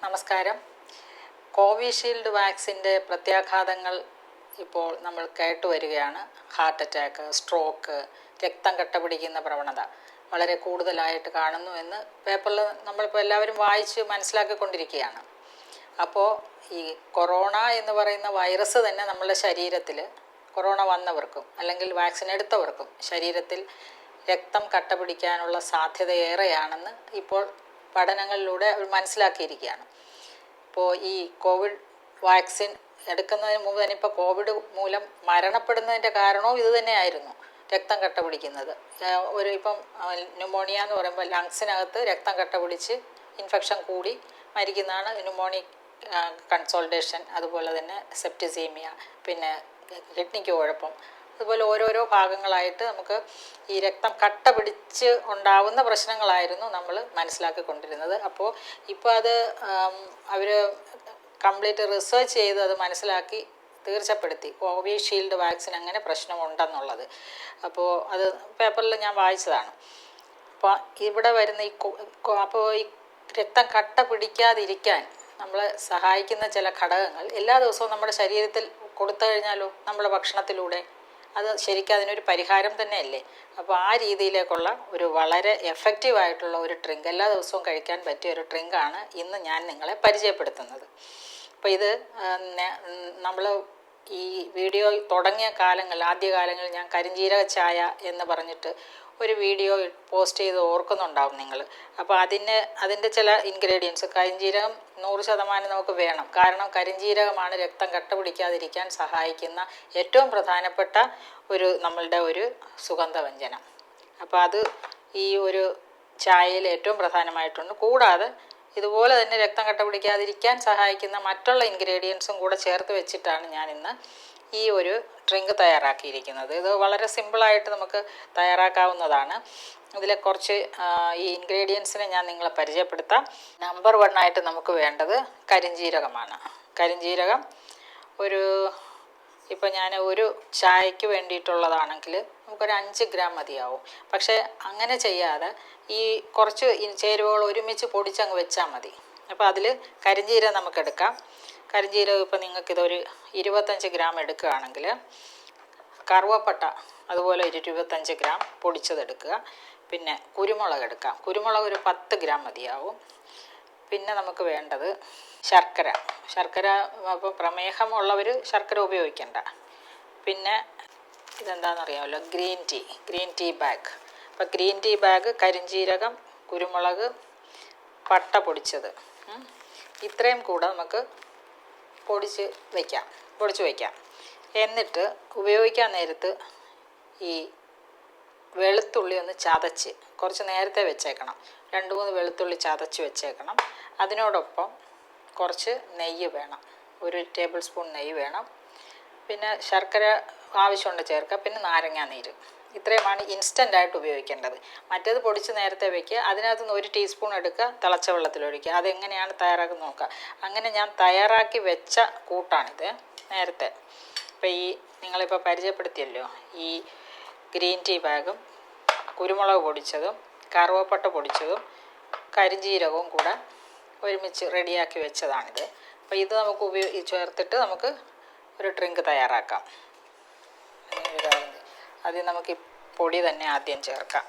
നമസ്കാരം. കോവിഷീൽഡ് വാക്സിൻ്റെ പ്രത്യാഘാതങ്ങൾ ഇപ്പോൾ നമ്മൾ കേട്ടുവരികയാണ്. ഹാർട്ട് അറ്റാക്ക്, സ്ട്രോക്ക്, രക്തം കട്ടപിടിക്കുന്ന പ്രവണത വളരെ കൂടുതലായിട്ട് കാണുന്നു എന്ന് പേപ്പറിൽ നമ്മളിപ്പോൾ എല്ലാവരും വായിച്ച് മനസ്സിലാക്കിക്കൊണ്ടിരിക്കുകയാണ്. അപ്പോൾ ഈ കൊറോണ എന്ന് പറയുന്ന വൈറസ് തന്നെ നമ്മളുടെ ശരീരത്തിൽ, കൊറോണ വന്നവർക്കും അല്ലെങ്കിൽ വാക്സിൻ എടുത്തവർക്കും ശരീരത്തിൽ രക്തം കട്ടപിടിക്കാനുള്ള സാധ്യത ഏറെയാണെന്ന് ഇപ്പോൾ പഠനങ്ങളിലൂടെ അവർ മനസ്സിലാക്കിയിരിക്കുകയാണ്. ഇപ്പോൾ ഈ കോവിഡ് വാക്സിൻ എടുക്കുന്നതിന് മുമ്പ് തന്നെ ഇപ്പോൾ കോവിഡ് മൂലം മരണപ്പെടുന്നതിൻ്റെ കാരണവും ഇത് തന്നെയായിരുന്നു, രക്തം കട്ട പിടിക്കുന്നത്. ഇപ്പം ന്യൂമോണിയ എന്ന് പറയുമ്പോൾ ലങ്സിനകത്ത് രക്തം കട്ട പിടിച്ച് ഇൻഫെക്ഷൻ കൂടി മരിക്കുന്നതാണ് ന്യൂമോണിക് കൺസോൾട്ടേഷൻ. അതുപോലെ തന്നെ സെപ്റ്റിസീമിയ, പിന്നെ കിഡ്നിക്ക് കുഴപ്പം, അതുപോലെ ഓരോരോ ഭാഗങ്ങളായിട്ട് നമുക്ക് ഈ രക്തം കട്ട പിടിച്ച് ഉണ്ടാവുന്ന പ്രശ്നങ്ങളായിരുന്നു നമ്മൾ മനസ്സിലാക്കിക്കൊണ്ടിരുന്നത്. അപ്പോൾ ഇപ്പോൾ അത് അവർ കംപ്ലീറ്റ് റിസർച്ച് ചെയ്ത് അത് മനസ്സിലാക്കി തീർച്ചപ്പെടുത്തി കോവിഷീൽഡ് വാക്സിൻ അങ്ങനെ പ്രശ്നമുണ്ടെന്നുള്ളത്. അപ്പോൾ അത് പേപ്പറിൽ ഞാൻ വായിച്ചതാണ്. അപ്പോൾ ഇവിടെ വരുന്ന ഈ രക്തം കട്ട പിടിക്കാതിരിക്കാൻ നമ്മളെ സഹായിക്കുന്ന ചില ഘടകങ്ങൾ എല്ലാ ദിവസവും നമ്മുടെ ശരീരത്തിൽ കൊടുത്തു കഴിഞ്ഞാലോ, നമ്മുടെ ഭക്ഷണത്തിലൂടെ, അത് ശരിക്കും അതിനൊരു പരിഹാരം തന്നെയല്ലേ. അപ്പോൾ ആ രീതിയിലേക്കുള്ള ഒരു വളരെ എഫക്റ്റീവായിട്ടുള്ള ഒരു ഡ്രിങ്ക്, എല്ലാ ദിവസവും കഴിക്കാൻ പറ്റിയ ഒരു ഡ്രിങ്കാണ് ഇന്ന് ഞാൻ നിങ്ങളെ പരിചയപ്പെടുത്തുന്നത്. അപ്പോൾ ഇത് നമ്മൾ ഈ വീഡിയോ തുടങ്ങിയ ആദ്യകാലങ്ങളിൽ ഞാൻ കരിഞ്ജീരക ചായ എന്ന് പറഞ്ഞിട്ട് ഒരു വീഡിയോ പോസ്റ്റ് ചെയ്ത് ഓർക്കുന്നുണ്ടാവും നിങ്ങൾ. അപ്പോൾ അതിൻ്റെ ചില ഇൻഗ്രീഡിയൻസ്, കരിഞ്ജീരകം 100% നമുക്ക് വേണം. കാരണം കരിഞ്ജീരകമാണ് രക്തം കട്ട പിടിക്കാതിരിക്കാൻ സഹായിക്കുന്ന ഏറ്റവും പ്രധാനപ്പെട്ട നമ്മളുടെ ഒരു സുഗന്ധവ്യഞ്ജനം. അപ്പോൾ അത് ഈ ഒരു ചായയിൽ ഏറ്റവും പ്രധാനമായിട്ടുണ്ട്. കൂടാതെ ഇതുപോലെ തന്നെ രക്തം കട്ട പിടിക്കാതിരിക്കാൻ സഹായിക്കുന്ന മറ്റുള്ള ഇൻഗ്രീഡിയൻസും കൂടെ ചേർത്ത് വെച്ചിട്ടാണ് ഞാൻ ഇന്ന് ഈ ഒരു ഡ്രിങ്ക് തയ്യാറാക്കിയിരിക്കുന്നത്. ഇത് വളരെ സിമ്പിളായിട്ട് നമുക്ക് തയ്യാറാക്കാവുന്നതാണ്. ഇതിലെ കുറച്ച് ഈ ഇൻഗ്രീഡിയൻസിനെ ഞാൻ നിങ്ങളെ പരിചയപ്പെടുത്താം. നമ്പർ 1 ആയിട്ട് നമുക്ക് വേണ്ടത് കരിഞ്ജീരകമാണ്. കരിഞ്ജീരകം ഇപ്പോൾ ഞാൻ ഒരു ചായക്ക് വേണ്ടിയിട്ടുള്ളതാണെങ്കിൽ നമുക്കൊരു 5 ഗ്രാം മതിയാവും. പക്ഷേ അങ്ങനെ ചെയ്യാതെ ഈ കുറച്ച് ചേരുവകൾ ഒരുമിച്ച് പൊടിച്ചങ്ങ് വെച്ചാൽ മതി. അപ്പോൾ അതിൽ കരിഞ്ജീരകം നമുക്കെടുക്കാം. കരിഞ്ജീരകം ഇപ്പോൾ നിങ്ങൾക്കിതൊരു 25 ഗ്രാം എടുക്കുകയാണെങ്കിൽ, കറുവപ്പട്ട അതുപോലെ ഒരു 25 ഗ്രാം പൊടിച്ചതെടുക്കുക. പിന്നെ കുരുമുളക് എടുക്കാം. കുരുമുളക് ഒരു 10 ഗ്രാം മതിയാവും. പിന്നെ നമുക്ക് വേണ്ടത് ശർക്കര. അപ്പോൾ പ്രമേഹമുള്ളവർ ശർക്കര ഉപയോഗിക്കേണ്ട. പിന്നെ ഇതെന്താണെന്നറിയാമല്ലോ, ഗ്രീൻ ടീ ബാഗ്. അപ്പോൾ ഗ്രീൻ ടീ ബാഗ്, കരിഞ്ജീരകം, കുരുമുളക്, പട്ട പൊടിച്ചത്, ഇത്രയും കൂടെ നമുക്ക് പൊടിച്ച് വയ്ക്കാം. എന്നിട്ട് ഉപയോഗിക്കാൻ നേരത്ത് ഈ വെളുത്തുള്ളി ഒന്ന് ചതച്ച് കുറച്ച് നേരത്തെ വെച്ചേക്കണം. 2-3 വെളുത്തുള്ളി ചതച്ച് വെച്ചേക്കണം. അതിനോടൊപ്പം കുറച്ച് നെയ്യ് വേണം, 1 ടേബിൾ സ്പൂൺ നെയ്യ് വേണം. പിന്നെ ശർക്കര ആവശ്യമുണ്ട് ചേർക്കുക. പിന്നെ നാരങ്ങാനീര്. ഇത്രയുമാണ് ഇൻസ്റ്റൻ്റായിട്ട് ഉപയോഗിക്കേണ്ടത്. മറ്റേത് പൊടിച്ച് നേരത്തെ വയ്ക്കുക. അതിനകത്ത് നിന്ന് 1 ടീസ്പൂൺ എടുക്കുക, തിളച്ച വെള്ളത്തിലൊഴിക്കുക. അതെങ്ങനെയാണ് തയ്യാറാക്കി നോക്കുക. അങ്ങനെ ഞാൻ തയ്യാറാക്കി വെച്ച കൂട്ടാണിത് നേരത്തെ. ഇപ്പോൾ നിങ്ങളിപ്പോൾ പരിചയപ്പെടുത്തിയല്ലോ, ഈ ഗ്രീൻ ടീ ബാഗും കുരുമുളക് പൊടിച്ചതും കറുവപ്പട്ട പൊടിച്ചതും കരിഞ്ജീരകവും കൂടെ ഒരുമിച്ച് റെഡിയാക്കി വെച്ചതാണിത്. അപ്പോൾ ഇത് നമുക്ക് ചേർത്തിട്ട് നമുക്ക് ഒരു ഡ്രിങ്ക് തയ്യാറാക്കാം. ആദ്യം നമുക്ക് ഈ പൊടി തന്നെ ആദ്യം ചേർക്കാം.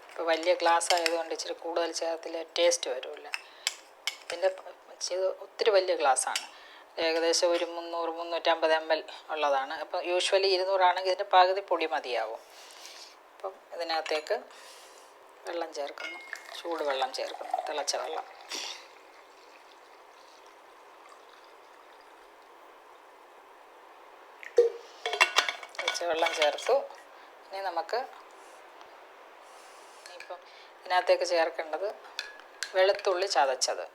ഇപ്പോൾ വലിയ ഗ്ലാസ് ആയതുകൊണ്ട് ഇച്ചിരി കൂടുതൽ ചേർത്തിൽ ടേസ്റ്റ് വരില്ല. ഇതിൻ്റെ ഒത്തിരി വലിയ ഗ്ലാസ്സാണ്, ഏകദേശം ഒരു 300-350 ml ഉള്ളതാണ്. അപ്പോൾ യൂഷ്വലി 200 ആണെങ്കിൽ ഇതിൻ്റെ പകുതി പൊടി മതിയാവും. അപ്പം ഇതിനകത്തേക്ക് വെള്ളം ചേർക്കുന്നു, ചൂടുവെള്ളം ചേർക്കുന്നു, തിളച്ച വെള്ളം. വെള്ളം ചേർത്തു. ഇനി നമുക്ക് ഇപ്പം ഇതിനകത്തേക്ക് ചേർക്കേണ്ടത് വെളുത്തുള്ളി ചതച്ചത്.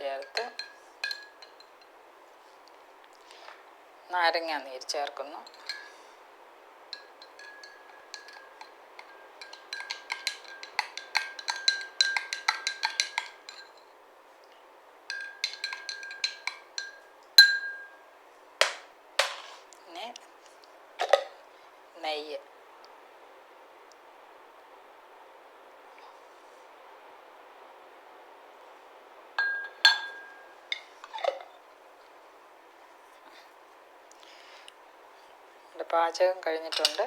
ചേർത്ത് നാരങ്ങാനീര് ചേർക്കുന്നു. നെയ്യ്. പാചകം കഴിഞ്ഞിട്ടുണ്ട്.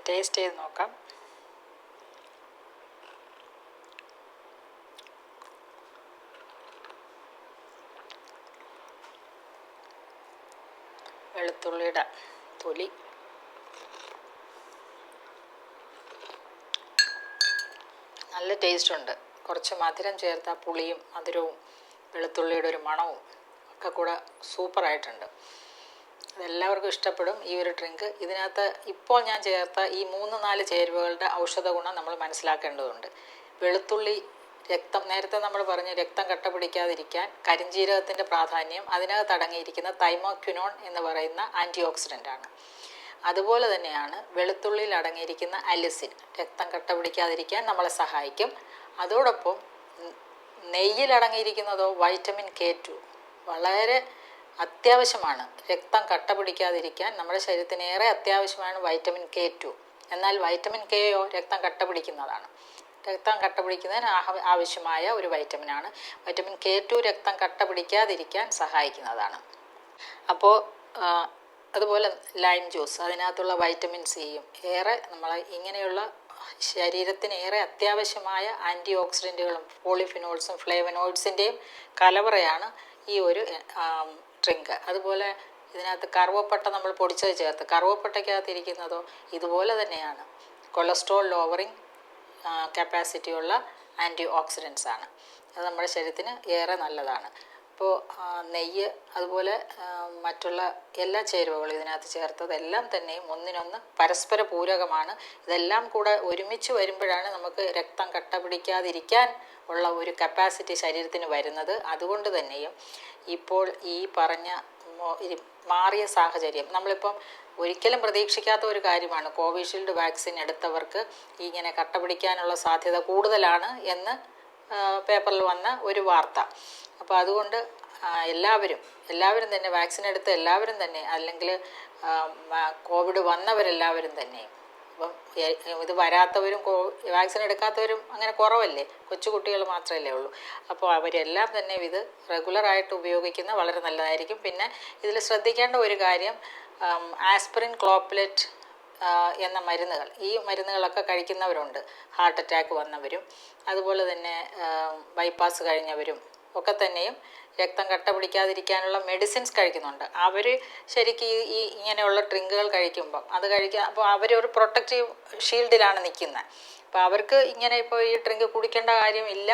ടേസ്റ്റ് ചെയ്ത് നോക്കാം. വെളുത്തുള്ളിയുടെ തൊലി നല്ല ടേസ്റ്റ് ഉണ്ട്. കുറച്ച് മധുരം ചേർത്ത പുളിയും മധുരവും വെളുത്തുള്ളിയുടെ ഒരു മണവും ഒക്കെ കൂടെ സൂപ്പറായിട്ടുണ്ട്. അതെല്ലാവർക്കും ഇഷ്ടപ്പെടും ഈ ഒരു ഡ്രിങ്ക്. ഇതിനകത്ത് ഇപ്പോൾ ഞാൻ ചേർത്ത ഈ 3-4 ചേരുവകളുടെ ഔഷധ ഗുണം നമ്മൾ മനസ്സിലാക്കേണ്ടതുണ്ട്. വെളുത്തുള്ളി നേരത്തെ നമ്മൾ പറഞ്ഞ് രക്തം കട്ട പിടിക്കാതിരിക്കാൻ കരിഞ്ജീരകത്തിൻ്റെ പ്രാധാന്യം, അതിനകത്ത് അടങ്ങിയിരിക്കുന്ന തൈമോക്വിനോൺ എന്ന് പറയുന്ന ആൻറ്റി ഓക്സിഡൻ്റാണ്. അതുപോലെ തന്നെയാണ് വെളുത്തുള്ളിയിൽ അടങ്ങിയിരിക്കുന്ന അലിസിൻ, രക്തം കട്ട പിടിക്കാതിരിക്കാൻ നമ്മളെ സഹായിക്കും. അതോടൊപ്പം നെയ്യിലടങ്ങിയിരിക്കുന്നതോ വൈറ്റമിൻ K2 വളരെ അത്യാവശ്യമാണ്. രക്തം കട്ട പിടിക്കാതിരിക്കാൻ നമ്മുടെ ശരീരത്തിന് ഏറെ അത്യാവശ്യമാണ് വൈറ്റമിൻ K2. എന്നാൽ വൈറ്റമിൻ Kയോ രക്തം കട്ട പിടിക്കുന്നതാണ്. രക്തം കട്ട പിടിക്കുന്നതിന് ആവശ്യമായ ഒരു വൈറ്റമിനാണ്. വൈറ്റമിൻ K2 രക്തം കട്ട പിടിക്കാതിരിക്കാൻ സഹായിക്കുന്നതാണ്. അപ്പോൾ അതുപോലെ ലൈം ജ്യൂസ്, അതിനകത്തുള്ള വൈറ്റമിൻ സിയും ഏറെ നമ്മളെ ഇങ്ങനെയുള്ള ശരീരത്തിന് ഏറെ അത്യാവശ്യമായ ആൻറ്റി ഓക്സിഡൻറ്റുകളും പോളിഫിനോൾസും ഫ്ലേവനോയിഡ്സിൻ്റെയും കലവറയാണ് ഈ ഒരു ഡ്രിങ്ക്. അതുപോലെ ഇതിനകത്ത് കറുവപ്പട്ട നമ്മൾ പൊടിച്ചത് ചേർത്ത്, കറുവപ്പട്ടയ്ക്കകത്തിരിക്കുന്നതോ ഇതുപോലെ തന്നെയാണ് കൊളസ്ട്രോൾ ലോവറിങ് കപ്പാസിറ്റിയുള്ള ആൻറ്റി ഓക്സിഡൻസ് ആണ്. അത് നമ്മുടെ ശരീരത്തിന് ഏറെ നല്ലതാണ്. അപ്പോൾ നെയ്യ് അതുപോലെ മറ്റുള്ള എല്ലാ ചേരുവകളും ഇതിനകത്ത് ചേർത്തതെല്ലാം തന്നെയും ഒന്നിനൊന്ന് പരസ്പര പൂരകമാണ്. ഇതെല്ലാം കൂടെ ഒരുമിച്ച് വരുമ്പോഴാണ് നമുക്ക് രക്തം കട്ട പിടിക്കാതിരിക്കാൻ ഉള്ള ഒരു കപ്പാസിറ്റി ശരീരത്തിന് വരുന്നത്. അതുകൊണ്ട് തന്നെയും ഇപ്പോൾ ഈ പറഞ്ഞ മാറിയ സാഹചര്യം നമ്മളിപ്പം ഒരിക്കലും പ്രതീക്ഷിക്കാത്ത ഒരു കാര്യമാണ്. കോവിഷീൽഡ് വാക്സിൻ എടുത്തവർക്ക് ഇങ്ങനെ കട്ട പിടിക്കാനുള്ള സാധ്യത കൂടുതലാണ് എന്ന് പേപ്പറിൽ വന്ന ഒരു വാർത്ത. അപ്പോൾ അതുകൊണ്ട് എല്ലാവരും തന്നെ വാക്സിൻ എടുത്ത എല്ലാവരും തന്നെ, അല്ലെങ്കിൽ കോവിഡ് വന്നവരെല്ലാവരും തന്നെ, അപ്പം ഇത് വരാത്തവരും വാക്സിൻ എടുക്കാത്തവരും അങ്ങനെ കുറവല്ലേ, കൊച്ചുകുട്ടികൾ മാത്രമല്ലേ ഉള്ളൂ. അപ്പോൾ അവരെല്ലാം തന്നെ ഇത് റെഗുലറായിട്ട് ഉപയോഗിക്കുന്ന വളരെ നല്ലതായിരിക്കും. പിന്നെ ഇതിൽ ശ്രദ്ധിക്കേണ്ട ഒരു കാര്യം, ആസ്പിരിൻ, ക്ലോപ്ലെറ്റ് എന്ന മരുന്നുകൾ, ഈ മരുന്നുകളൊക്കെ കഴിക്കുന്നവരുണ്ട്. ഹാർട്ട് അറ്റാക്ക് വന്നവരും അതുപോലെ തന്നെ ബൈപ്പാസ് കഴിഞ്ഞവരും ഒക്കെ തന്നെയും രക്തം കട്ട പിടിക്കാതിരിക്കാനുള്ള മെഡിസിൻസ് കഴിക്കുന്നുണ്ട്. അവർ ശരിക്കും ഈ ഇങ്ങനെയുള്ള ഡ്രിങ്കുകൾ കഴിക്കുമ്പം അപ്പോൾ അവരൊരു പ്രൊട്ടക്റ്റീവ് ഷീൽഡിലാണ് നിൽക്കുന്നത്. അപ്പോൾ അവർക്ക് ഇങ്ങനെ ഇപ്പോൾ ഈ ഡ്രിങ്ക് കുടിക്കേണ്ട കാര്യമില്ല,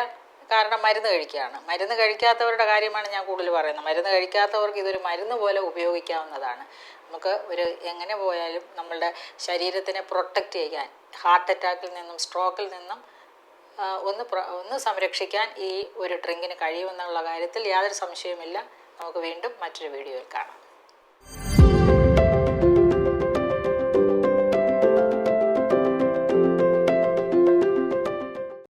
കാരണം മരുന്ന് കഴിക്കുകയാണ്. മരുന്ന് കഴിക്കാത്തവരുടെ കാര്യമാണ് ഞാൻ കൂടുതൽ പറയുന്നത്. മരുന്ന് കഴിക്കാത്തവർക്ക് ഇതൊരു മരുന്ന് പോലെ ഉപയോഗിക്കാവുന്നതാണ്. നമുക്ക് എങ്ങനെ പോയാലും നമ്മളുടെ ശരീരത്തിനെ പ്രൊട്ടക്റ്റ് ചെയ്യാൻ, ഹാർട്ട് അറ്റാക്കിൽ നിന്നും സ്ട്രോക്കിൽ നിന്നും ഒന്ന് സംരക്ഷിക്കാൻ ഈ ഒരു ഡ്രിങ്കിന് കഴിയുമെന്നുള്ള കാര്യത്തിൽ യാതൊരു സംശയവുമില്ല. നമുക്ക് വീണ്ടും മറ്റൊരു വീഡിയോയിൽ കാണാം.